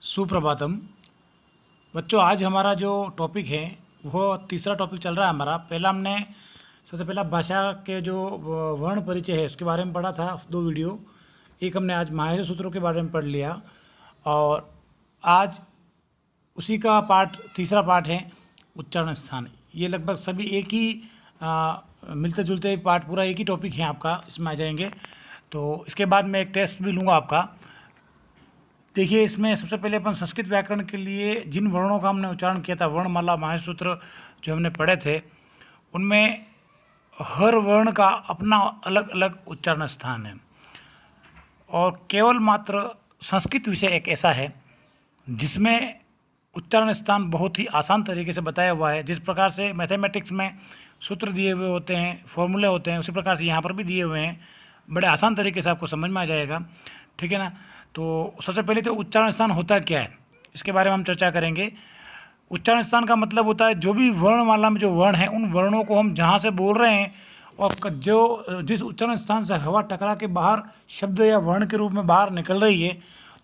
सुप्रभातम। बच्चों, आज हमारा जो टॉपिक है वो तीसरा टॉपिक चल रहा है हमारा। पहला हमने सबसे पहला भाषा के जो वर्ण परिचय है उसके बारे में पढ़ा था, 2 वीडियो। एक हमने आज माहेश्वर सूत्रों के बारे में पढ़ लिया और आज उसी का तीसरा पार्ट है उच्चारण स्थान। ये लगभग सभी एक ही मिलते जुलते पार्ट, पूरा एक ही टॉपिक है आपका, इसमें आ जाएंगे। तो इसके बाद मैं एक टेस्ट भी लूँगा आपका। देखिए, इसमें सबसे पहले अपन संस्कृत व्याकरण के लिए जिन वर्णों का हमने उच्चारण किया था, वर्णमाला माहेश्वर सूत्र जो हमने पढ़े थे, उनमें हर वर्ण का अपना अलग अलग उच्चारण स्थान है। और केवल मात्र संस्कृत विषय एक ऐसा है जिसमें उच्चारण स्थान बहुत ही आसान तरीके से बताया हुआ है। जिस प्रकार से मैथमेटिक्स में सूत्र दिए हुए होते हैं, फॉर्मूले होते हैं, उसी प्रकार से यहाँ पर भी दिए हुए हैं। बड़े आसान तरीके से आपको समझ में आ जाएगा, ठीक है ना। तो सबसे पहले तो उच्चारण स्थान होता क्या है, इसके बारे में हम चर्चा करेंगे। उच्चारण स्थान का मतलब होता है जो भी वर्णमाला में जो वर्ण है, उन वर्णों को हम जहाँ से बोल रहे हैं और जो जिस उच्चारण स्थान से हवा टकरा के बाहर शब्द या वर्ण के रूप में बाहर निकल रही है,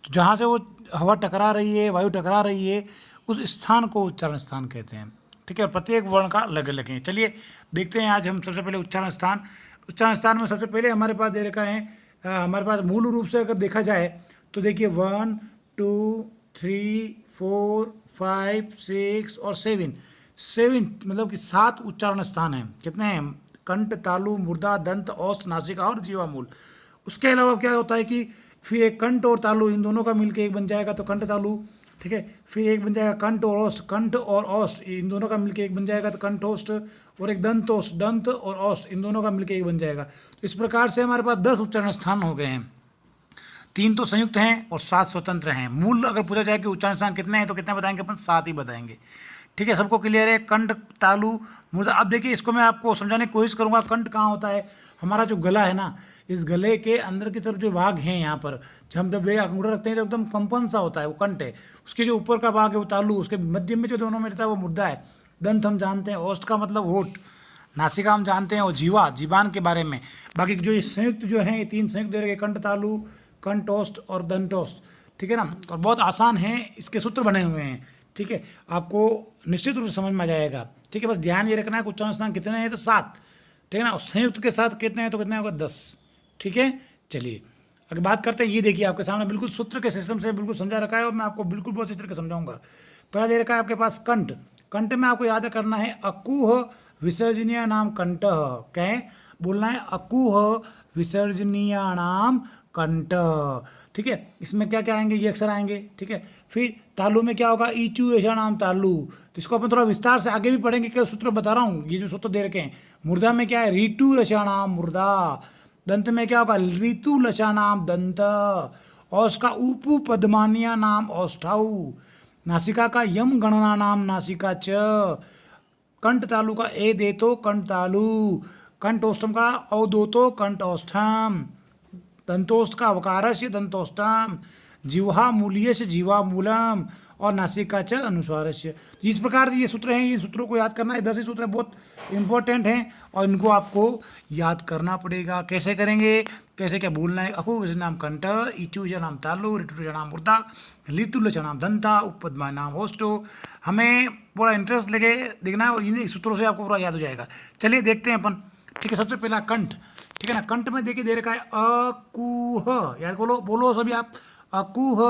तो जहाँ से वो हवा टकरा रही है, वायु टकरा रही है, उस स्थान को उच्चारण स्थान कहते हैं, ठीक है। प्रत्येक वर्ण का अलग अलग है। चलिए देखते हैं आज हम सबसे पहले उच्चारण स्थान में सबसे पहले हमारे पास दे रखा है, हमारे पास मूल रूप से अगर देखा जाए तो देखिए 1 2 3 4 5 6 और 7 मतलब कि 7 उच्चारण स्थान हैं। कितने हैं? कंठ, तालु, मुर्दा, दंत, औष्ठ, नासिका और जीवामूल। उसके अलावा क्या होता है कि फिर एक कंठ और तालु, इन दोनों का मिलकर एक बन जाएगा तो कंठ तालु, ठीक है। फिर एक बन जाएगा कंठ और औष्ठ, इन दोनों का मिलकर एक बन जाएगा तो कंठोष्ठ। और एक दंतोष्ठ, दंत और औष्ठ, इन दोनों का मिलकर एक बन जाएगा। तो इस प्रकार से हमारे पास 10 उच्चारण स्थान हो गए हैं। 3 तो संयुक्त हैं और 7 स्वतंत्र हैं। मूल अगर पूछा जाए कि उच्चारण स्थान कितने हैं तो कितने बताएंगे अपन? 7 ही बताएंगे, ठीक है। सबको क्लियर है? कंठ, तालु, मुर्दा। अब देखिए, इसको मैं आपको समझाने की कोशिश करूंगा। कंठ कहाँ होता है? हमारा जो गला है ना, इस गले के अंदर की तरफ जो भाग है, यहाँ पर हम जब अंगूठा रखते हैं तो एकदम कंपन सा होता है, वो कंठ है। उसके जो ऊपर का भाग है वो तालु, उसके मध्य में जो दोनों में रहता है वो मुर्दा है। दंत हम जानते हैं, औष्ठ का मतलब होठ, नासिका हम जानते हैं, और जीवान के बारे में। बाकी जो ये संयुक्त जो है, ये 3 संयुक्त दे रखे, कंठ तालु, कंठोष्ठ और दंतोष्ठ, ठीक है ना। और बहुत आसान है, इसके सूत्र बने हुए हैं, ठीक है। आपको निश्चित रूप से समझ में आ जाएगा, ठीक है। बस ध्यान ये रखना है कि उच्चारण स्थान कितने हैं तो 7, ठीक है ना। और संयुक्त के साथ कितने हैं तो कितने होगा? 10, ठीक है। चलिए अगर बात करते हैं, ये देखिए आपके सामने बिल्कुल सूत्र के सिस्टम से बिल्कुल समझा रखा है और मैं आपको बिल्कुल बहुत अच्छी तरह समझाऊंगा। पहला दे रखा है आपके पास कंठ। कंठ में आपको याद करना है अकुह विसर्जनीय नाम कंठ। क्या बोलना है? अकुह विसर्जनीय नाम कंठ, ठीक है। इसमें क्या क्या आएंगे? ये अक्षर आएंगे, ठीक है। फिर तालु में क्या होगा? ईचू ऐसा नाम तालु। तो इसको अपन थोड़ा विस्तार से आगे भी पढ़ेंगे, क्या सूत्र बता रहा हूँ, ये जो सूत्र दे रखे हैं। मुर्दा में क्या है? रीटू लक्षाणाम मुर्दा। दंत में क्या होगा? ऋतु लक्षाणाम दंत। औष का उपु पद्मानिया नाम औष्ठाऊ। नासिका का यम गणना नाम नासिका च। कंठ तालु का ए देतो कंठ तालु। कंठोष्टम का अवदोतो कंठोष्ठम। दंतोष्ठ का अवकारस्य दंतोष्टम। जिह्वा मूल्यस्य जीवामूलम। और नासिका च अनुस्वारस्य। इस प्रकार से ये सूत्र हैं, ये सूत्रों को याद करना है। 10 ही सूत्र बहुत इंपॉर्टेंट हैं और इनको आपको याद करना पड़ेगा। कैसे करेंगे? कैसे क्या बोलना है? अकु नाम कंठ, इचु नाम तालु, ऋतु नाम मुर्दा, लितुल नाम दंता, उपपद्मा नाम होस्टो। हमें पूरा इंटरेस्ट लगे देखना है और इन सूत्रों से आपको पूरा याद हो जाएगा। चलिए देखते हैं अपन, ठीक है। सबसे पहला कंठ, ठीक है ना। कंठ में देखिए दे रखा है अकुह, याद बोलो सभी आप। अकुह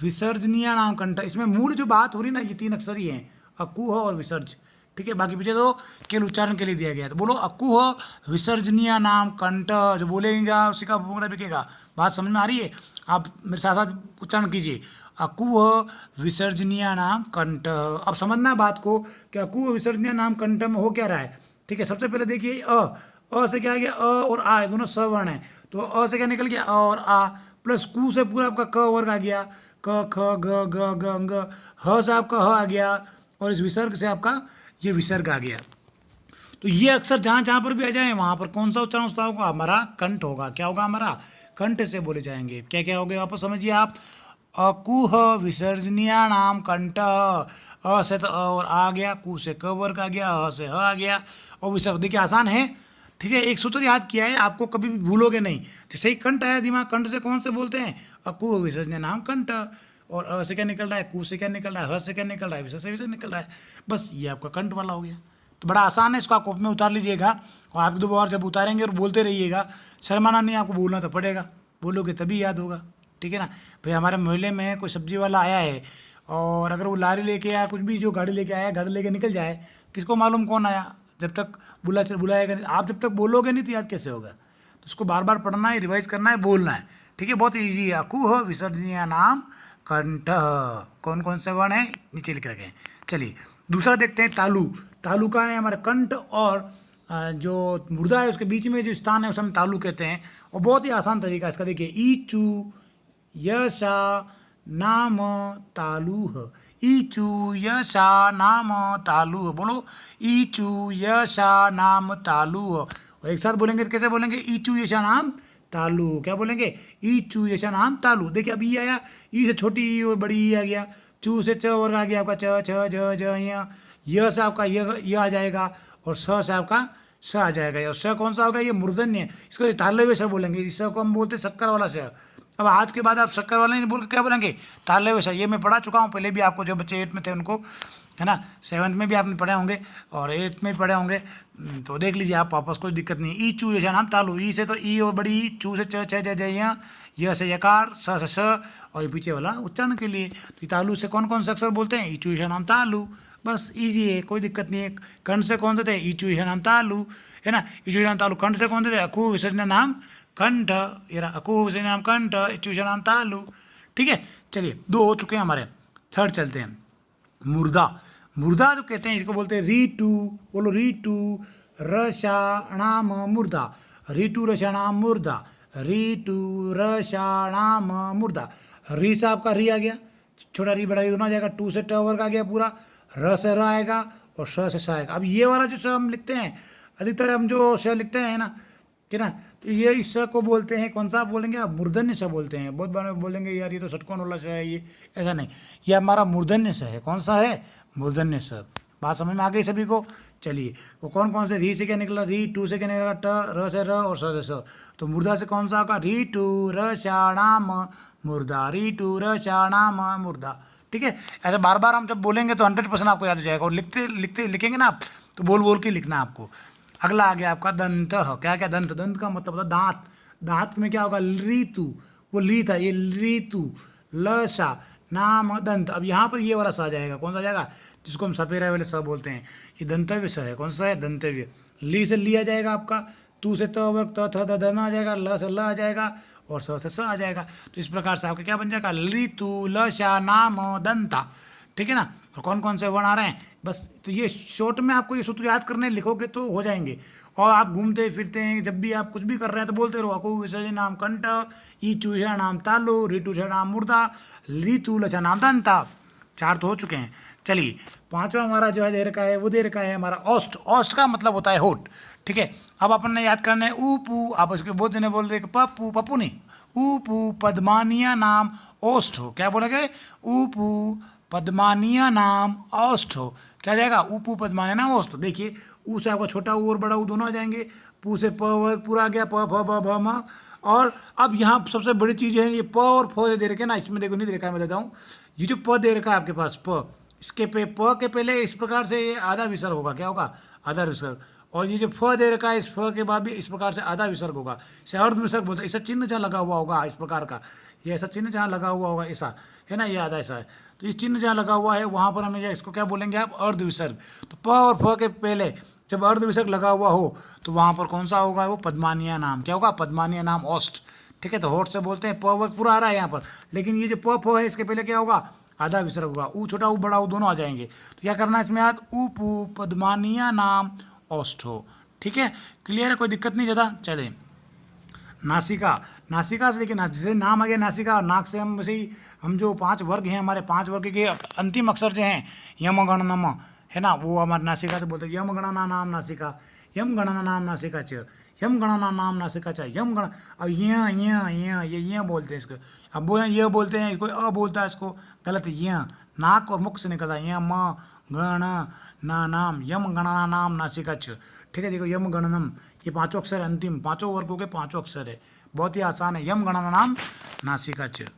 विसर्जनीय नाम कंठ। इसमें मूल जो बात हो रही ना, ये 3 अक्षर ही हैं, अकुह और विसर्ज, ठीक है। बाकी पीछे तो केवल उच्चारण के लिए दिया गया है। तो बोलो अकुह विसर्जनीय नाम कंठ। जो बोलेगा उसी का बोला बिकेगा। बात समझ में आ रही है? आप मेरे साथ साथ उच्चारण कीजिए, अकुह विसर्जनीय नाम कंठ। अब समझना बात को कि अकुह विसर्जनीय नाम कंठ में हो क्या रहा है, ठीक है। सबसे पहले देखिए अ से क्या आ गया? अ और आ दोनों सवर्ण है, तो अ से क्या निकल गया? अ और आ, प्लस कु से पूरा आपका क वर्ग आ गया, क ख ग ग ग अंग। ह से आपका ह आ गया और इस विसर्ग से आपका ये विसर्ग आ गया। तो ये अक्षर जहाँ जहाँ पर भी आ जाए वहाँ पर कौन सा उच्चारण होगा? हमारा कंठ होगा। क्या होगा? हमारा कंठ से बोले जाएंगे। क्या क्या हो गए वापस समझिए आप। अकुह विसर्जनीय नाम कंठ। अ से तो अ और आ गया, कु से क वर्ग आ गया, ह से ह आ गया और विसर्ग। देखिए आसान है, ठीक है। एक सूत्र याद किया है, आपको कभी भी भूलोगे नहीं। जैसे ही कंठ आया दिमाग, कंठ से कौन से बोलते हैं? अकुह विसर्जनीय नाम कंठ। और अ से क्या निकल रहा है, कू से क्या निकल रहा है, ह से क्या निकल रहा है, विसर्ग से विसर्ग निकल रहा है। बस ये आपका कंठ वाला हो गया। तो बड़ा आसान है, इसको आप कॉपी में उतार लीजिएगा और आप 2 बार जब उतारेंगे और बोलते रहिएगा, शर्माना नहीं, आपको बोलना तो पड़ेगा, बोलोगे तभी याद होगा। ठीक है ना। भाई हमारे मोहल्ले में कोई सब्जी वाला आया है और अगर वो लारी लेके आया, कुछ भी जो गाड़ी लेके आया, गाड़ी लेके निकल जाए, किसको मालूम कौन आया, जब तक बुलाएगा नहीं, आप जब तक बोलोगे नहीं तो याद कैसे होगा। तो उसको बार बार पढ़ना है, रिवाइज करना है, बोलना है। ठीक है, बहुत ईजी है। अकुह विसर्जनीय नाम कंठ। कौन कौन से वर्ण है नीचे लिख रखे हैं। चलिए दूसरा देखते हैं, तालु। तालु का है हमारे कंठ और जो मुर्दा है उसके बीच में जो स्थान है उसे हम तालु कहते हैं। और बहुत ही आसान तरीका है इसका, देखिए ईचू यशा नाम तालुह, ईचू यशा नाम तालुह, बोलो ईचू यशा नाम तालुह। और एक साथ बोलेंगे तो कैसे बोलेंगे, ईचू यशा नाम तालु। क्या बोलेंगे, ईचू यशा नाम तालु। देखिए अब ई आया, ई से छोटी ई और बड़ी ई आ गया, चू से च वर्ग आ गया आपका च छ ज ज य से आपका य आ जाएगा और स से आपका स आ जाएगा। और स कौन सा होगा, ये मूर्धन्य, इसको तालव्य स बोलेंगे। इस स को हम बोलते हैं शक्कर वाला स। अब आज के बाद आप शक्कर वाला नहीं बोल के क्या बोलेंगे, तालव्य स। ये मैं पढ़ा चुका हूँ पहले भी आपको, जो बच्चे 8 में थे उनको, है ना, 7th में भी आपने पढ़े होंगे और 8th में भी पढ़े होंगे, तो देख लीजिए आप वापस, कोई दिक्कत नहीं। ई चू यशा नाम तालु, ई से तो ई और बड़ी ई, चू से च छ ज ज य से यकार, स से स, और ये पीछे वाला उच्चारण के लिए। तो तालु से कौन कौन से अक्षर बोलते हैं, ईचू यशा नाम तालु। बस इजी है, कोई दिक्कत नहीं है। कंठ से कौन से थे, ईचू यशा नाम तालु, है ना, ईचू यशा नाम तालु। कंठ से कौन से थे, अकु विसर्जन नाम कंठ, ये रहा अकु विसर्जन नाम कंठ, ईचू यशा नाम तालु। ठीक है, चलिए 2 हो चुके हैं हमारे। थर्ड चलते हैं, मुर्दा। मुर्दा जो कहते हैं इसको बोलते हैं रीटू, बोलो रीटू रसाणाम मुर्दा, रीटू रसाणाम मुर्दा, रीटू रसाणाम मुर्दा। री से आपका री आ गया, छोटा री बड़ा री दोनों आ जाएगा, टू से ट वर्ग आ गया पूरा, र से र आएगा और स से स आएगा। अब ये वाला जो स हम लिखते हैं, अधिकतर हम जो स लिखते हैं ना, ठीक है ना, तो ये इस स को बोलते हैं, कौन सा बोलेंगे आप, मूर्धन्य स बोलते हैं। बहुत बार बोलेंगे यार ये तो षटकोण वाला स है, ये ऐसा नहीं, ये हमारा मूर्धन्य स है। कौन सा है, मूर्धन्य स। बात समझ में आ गई सभी को। चलिए वो कौन कौन से, री से क्या निकला, री, टू से क्या निकला ट, र से र और स से स। तो मुर्दा से कौन सा होगा, री टू र शाणाम मुर्दा, री टू र शाणाम मुर्दा। ठीक है, ऐसे बार बार हम जब बोलेंगे तो 100% आपको याद हो जाएगा। और लिखते लिखते लिखेंगे ना आप, तो बोल बोल के लिखना आपको। अगला आ गया आपका दंत। क्या क्या, दंत, दंत का मतलब होता है दांत। दांत में क्या होगा, ऋतु, वो ली था, ये ऋतु, लसा नाम दंत। अब यहाँ पर ये वाला सा आ जाएगा, कौन सा आ जाएगा, जिसको हम सपेरा वाले स बोलते हैं, ये दंतव्य स है। कौन सा है, दंतव्य। ली से ली आ जाएगा आपका, तू से त वर्ग त थ द न आ जाएगा, ल से ल आ जाएगा और स से स आ जाएगा। तो इस प्रकार से आपका क्या बन जाएगा, ऋतु लसा नाम दंता। ठीक है ना। और कौन कौन से वर्ण आ रहे हैं, बस तो ये शॉर्ट में आपको ये सूत्र याद करने लिखोगे तो हो जाएंगे। और आप घूमते फिरते हैं, जब भी आप कुछ भी कर रहे हैं तो बोलते रहो, अकु विसर्जन नाम कंठ, ई चूषा नाम तालु, ऋतु नाम मुर्दा, ऋतु लचा नाम दंता। 4 तो हो चुके हैं। चलिए 5वां हमारा जो है दे रखा है, वो दे रखा है हमारा औष्ठ। औष्ठ का मतलब होता है होठ। ठीक है, अब अपन ने याद करना है ऊपू, आप उसके बोलते नहीं बोलते पप्पू, पप्पू नहीं, ऊपू पद्मानिया नाम औष्ठ हो। क्या बोलेंगे, ऊपू पद्मानिया नाम औष्ठ हो। क्या जाएगा, ऊपू पद्मानिया नाम औष्ठ। देखिए ऊ से आपका छोटा ऊ और बड़ा ऊ दोनों आ जाएंगे, पू से प पूरा आ गया, प फ ब भ म। और अब यहाँ सबसे बड़ी चीज़ है ये प और फ दे रखे ना, इसमें देखो नहीं दे रखा है, मैं देता हूँ। ये जो प दे रखा है आपके पास, प, इसके पे प के पहले इस प्रकार से ये आधा विसर्ग होगा। क्या होगा, आधा विसर्ग। और ये जो फ दे रखा है, इस फ के बाद भी इस प्रकार से आधा विसर्ग होगा, इसे अर्ध विसर्ग बोलते हैं। ऐसा चिन्ह जहाँ लगा हुआ होगा इस प्रकार का, ये ऐसा चिन्ह जहाँ लगा हुआ होगा ऐसा, है ना, ये आधा ऐसा है। तो इस चिन्ह जहाँ लगा हुआ है वहाँ पर हमें इसको क्या बोलेंगे आप, अर्ध विसर्ग। तो प और फ के पहले जब अर्ध विसर्ग लगा हुआ हो तो वहाँ पर कौन सा होगा, वो पद्मानिया नाम। क्या होगा, पद्मानिया नाम औष्ठ। ठीक है, तो होठ से बोलते हैं, प पूरा आ रहा है यहाँ पर, लेकिन ये जो प फ है इसके पहले क्या होगा, आधा विसर्ग होगा। ऊ छोटा ऊ बड़ा ऊ दोनों आ जाएंगे। तो क्या करना है इसमें याद, ऊपू पद्मानिया नाम औष्ठो। ठीक है, क्लियर है, कोई दिक्कत नहीं ज़्यादा। चले नासिका। नासिका से देखिए, जैसे नाम आ गया नासिका, और नाक से हम वैसे ही हम जो 5 वर्ग हैं हमारे, 5 वर्ग के अंतिम अक्षर जो हैं यम गण नम, है ना, वो हमारे नासिका से बोलते हैं। यम गणना नाम नासिका, यम गणना नाम नासिका च, यम गणना नाम नासिका च, यम गण। अब ये बोलते हैं इसको। अब बोले ये बोलते हैं, कोई अ बोलता है इसको, गलत है। ये नाक और मुख से निकलता है, यम गण ना नाम, यम गणना नाम नासिका च। ठीक है, देखो यम गणनम, ये 5 अक्षर अंतिम, 5 वर्गों के 5 अक्षर है, बहुत ही आसान है। यम गणना नाम नासिका च।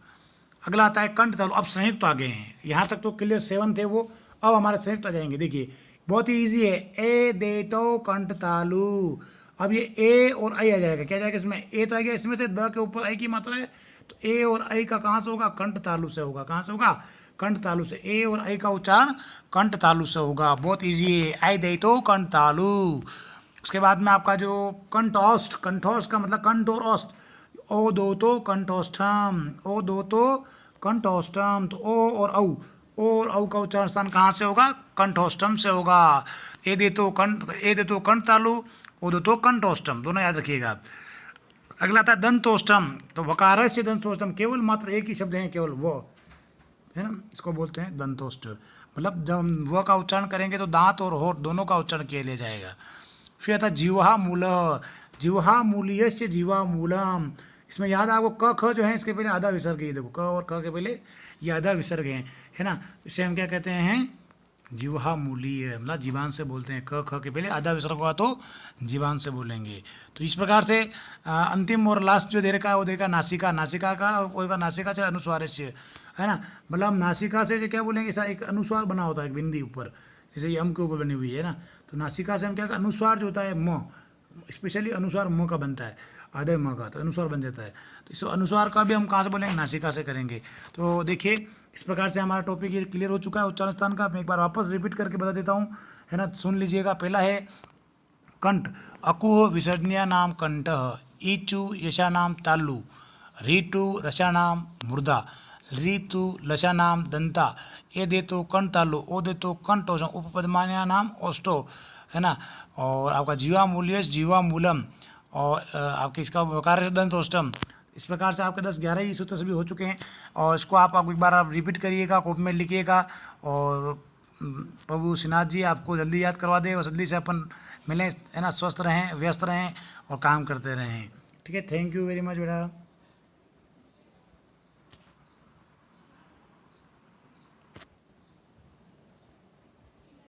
अगला आता है कंठ तालु। अब संयुक्त आ गए हैं, यहाँ तक तो क्लियर 7 थे वो, अब हमारे संयुक्त आ जाएंगे। देखिए बहुत ही ईजी है, ए दे तो कंठ तालु। अब ये ए और आई आ जाएगा, क्या जाएगा इसमें, ए तो आ गया, इसमें से द के ऊपर आई की मात्रा है, तो ए और आई का कहाँ से होगा, कंठ तालु से होगा। कहाँ से होगा, कंठ तालु से। ए और आई का उच्चारण कंठ तालु से होगा, बहुत ईजी है, आई दे तो कंठ तालु। उसके बाद में आपका जो कंठोष्ठ, कंठोष्ठ का मतलब कंठ और ओष्ठ, ओ दो तो कंठोष्ठम, ओ दो तो कंठोष्ठम, तो ओ और औ, ओ और औ का उच्चारण स्थान कहाँ से होगा, कंठोष्ठम से होगा। ए दे तो कंठ तालु, ओ दो तो कंठोष्ठम, दोनों याद रखिएगा। अगला आता है दंतोष्ठम, तो वकार से दंतोष्ठम, केवल मात्र एक ही शब्द है, केवल वो है ना, इसको बोलते हैं दंतोष्ठ। मतलब जब हम व का उच्चारण करेंगे तो दांत और होठ दोनों का उच्चारण किया लिया जाएगा। फिर आता जिह्वा मूल, जिह्वा मूल्यस्य जिह्वा मूलम, इसमें याद आपको क ख जो है इसके पहले आधा विसर्ग है, देखो क और ख के पहले ये आधा विसर्ग है ना, इसे हम क्या कहते हैं, जिह्वा मूलीय, मतलब जीवान से बोलते हैं। क ख के पहले आधा विसर्ग हुआ तो जीवान से बोलेंगे। तो इस प्रकार से अंतिम और लास्ट जो दे रखा है वो देखा नासिका, नासिका का होगा नासिका से अनुस्वार से, है ना, मतलब नासिका से जो क्या बोलेंगे, ऐसा एक अनुस्वार बना होता है, एक बिंदी ऊपर, जैसे ये अम के ऊपर बनी हुई है ना, तो नासिका से हम क्या, अनुस्वार जो होता है म, स्पेशली अनुस्वार म का बनता है, आधे म का, तो अनुस्वार बन जाता है। तो इस अनुस्वार का भी हम कहाँ से बोलेंगे, नासिका से करेंगे। तो देखिए इस प्रकार से हमारा टॉपिक ये क्लियर हो चुका है उच्चारण स्थान का। मैं एक बार वापस रिपीट करके बता देता हूँ, है ना, सुन लीजिएगा। पहला है कंठ, अकुह विसर्जनीय नाम कंठ, ईचु यशा नाम तालु, रीटु रसा नाम मुर्दा, ऋतु लशा नाम दंता, ए दे तो कंठ तालु, ओ दे तो कंठोषम, उपपदमान्या नाम ओष्टो, है ना। और आपका जीवा मूल्यस जीवा मूलम, और आपके इसका वकार दंतोष्टम। इस प्रकार से आपके 10-11 ही सूत्र सभी हो चुके हैं, और इसको आप एक बार आप रिपीट करिएगा, कॉपी में लिखिएगा, और प्रभु श्रीनाथ जी आपको जल्दी याद करवा दे, और जल्दी से अपन मिलें, है ना, स्वस्थ रहें, व्यस्त रहें और काम करते रहें। ठीक है, थैंक यू वेरी मच बेटा।